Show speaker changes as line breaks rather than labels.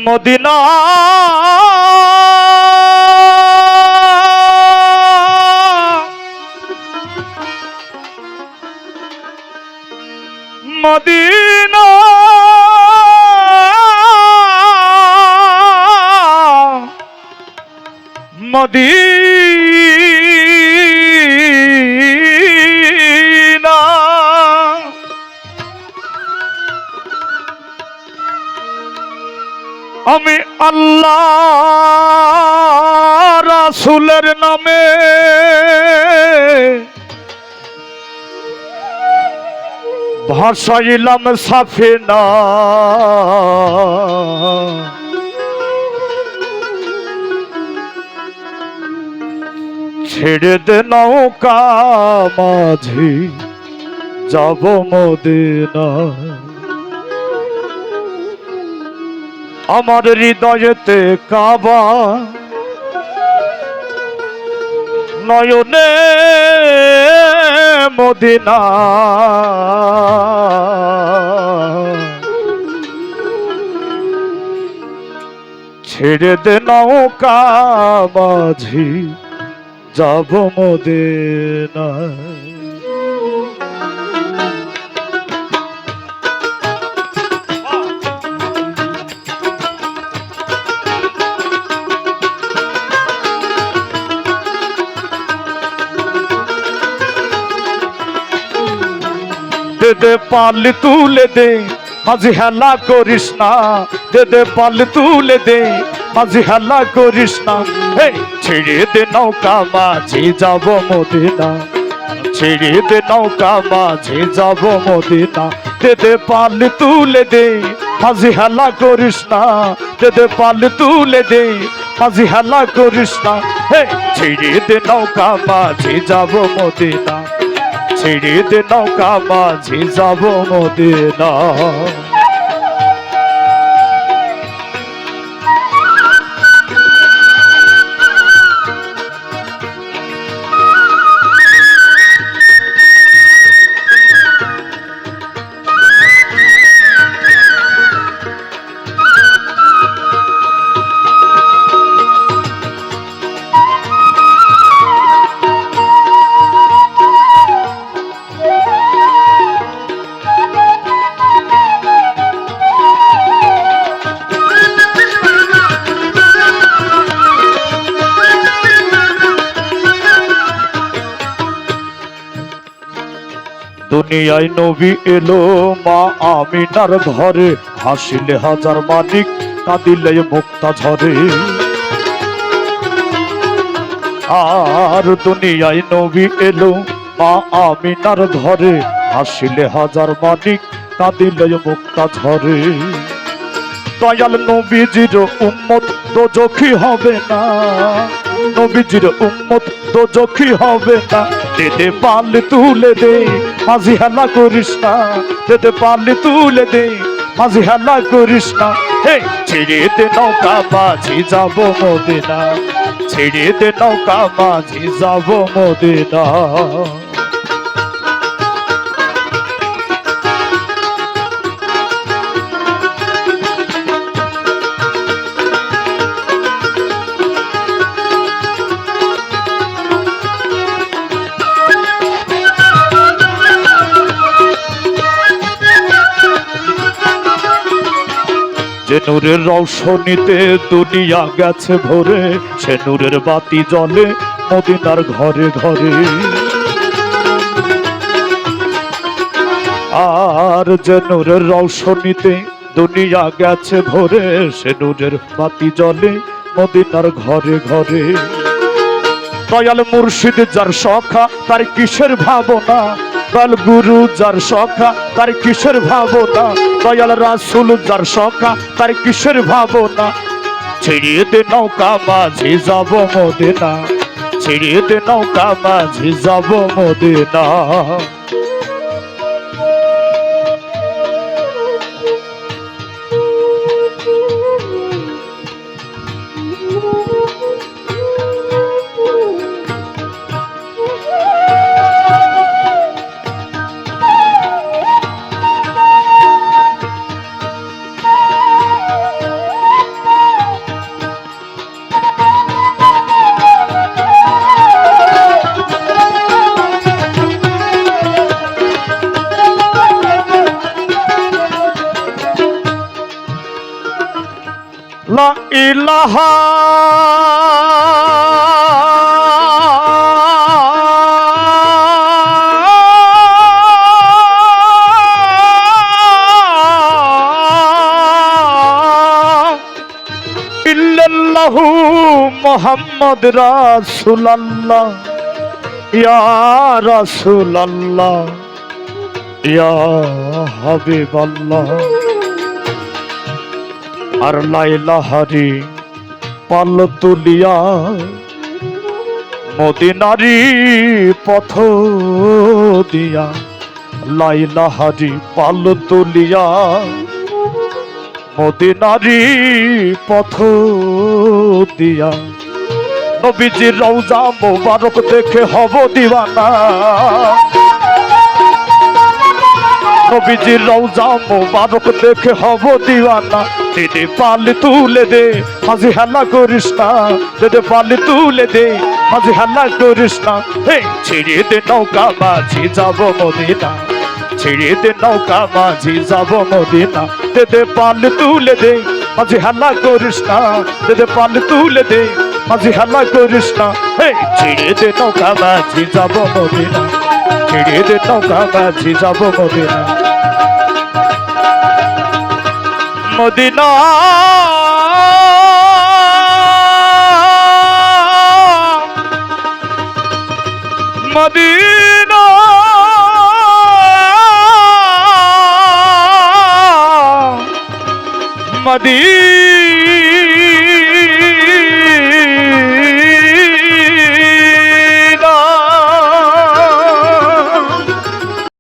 Medina Medina Medina আমি আল্লাহ রাসূলের নামে ভাসাইলাম সাফিনা ছেড়ে দে নৌকা মাঝি যাব মদিনা আমার হৃদয়েতে কাবা নয়নে মদিনা ছেড়ে দে নৌকা মাঝি যাব মদিনা দে দে পাল তুলে দে মাঝি হেলা করিস না দে দে পাল তুলে দে মাঝি হেলা করিস না ছেড়ে দে নৌকা মাঝি যাব মদিনা ছেড়ে দে নৌকা মাঝি যাব মদিনা দে দে পাল তুলে দে মাঝি হেলা করিস না দে দে পাল তুলে দে মাঝি হেলা করিস না ছেড়ে দে নৌকা মাঝি যাব মদিনা ছেড়ে দে নৌকা মাঝি যাব মদিনা দুনিয়ায় নবী এলো মা আমিনার ঘরে হাসিলে হাজার মানিক কাঁদিলে মুক্তা ঝরে আর দুনিয়ায় নবী এলো মা আমিনার ঘরে হাসিলে হাজার মানিক কাঁদিলে মুক্তা ঝরে দয়াল নবীজির উম্মত দোজখী হবে না নবীজির উম্মত দোজখী হবে না দে দে পাল তুলে দে মাঝি হেলা করিস না দে দে পাল তুলে দে মাঝি হেলা করিস না ছেড়ে দে নৌকা মাঝি যাব মদিনা ছেড়ে দে নৌকা মাঝি যাব মদিনা যে নূরের রৌশনীতে দুনিয়া গেছে ভরে সে নূরের বাতি জ্বলে মদিনার ঘরে ঘরে আর যে নূরের রৌশনীতে দুনিয়া গেছে ভরে সে নূরের বাতি জ্বলে মদিনার ঘরে ঘরে দয়াল মুর্শিদ যার সখা তার কিসের ভাবনা দয়াল গুরু যার সখা তার কিসের ভাবনা দয়াল রাসূল যার সখা তার কিসের ভাবনা ছেড়ে দে নৌকা মাঝি যাব মদিনা ছেড়ে দে নৌকা মাঝি যাব মদিনা ইলাহা ইল্লাল্লাহু মুহাম্মদ রাসূলুল্লাহ ইয়া রাসূলুল্লাহ ইয়া হাবিবাল্লাহ। আর লা ইলাহা রে পাল তুলিয়া মদিনারি পথ দিয়া, লা ইলাহা রে পাল তুলিয়া মদিনারি পথ দিয়া। নবীজির রওজা মোবারক দেখে হব দিওয়ানা, নবীজির রওজা মোবারক দেখে হব দিওয়ানা। দিদি পালি তুলে দে মাঝি হাল্লা করিস না, দিদি পালি তুলে দে মাঝি হাল্লা করিস না। হে ছেড়ে দে নৌকা মাঝি যাব মদিনা, ছেড়ে দে নৌকা মাঝি যাব মদিনা। দিদি পালি তুলে দে মাঝি হাল্লা করিস না, দিদি পালি তুলে দে মাঝি হাল্লা করিস না। হে ছেড়ে দে নৌকা মাঝি যাব মদিনা, ছেড়ে দে নৌকা মাঝি যাব মদিনা। Medina Medina Medina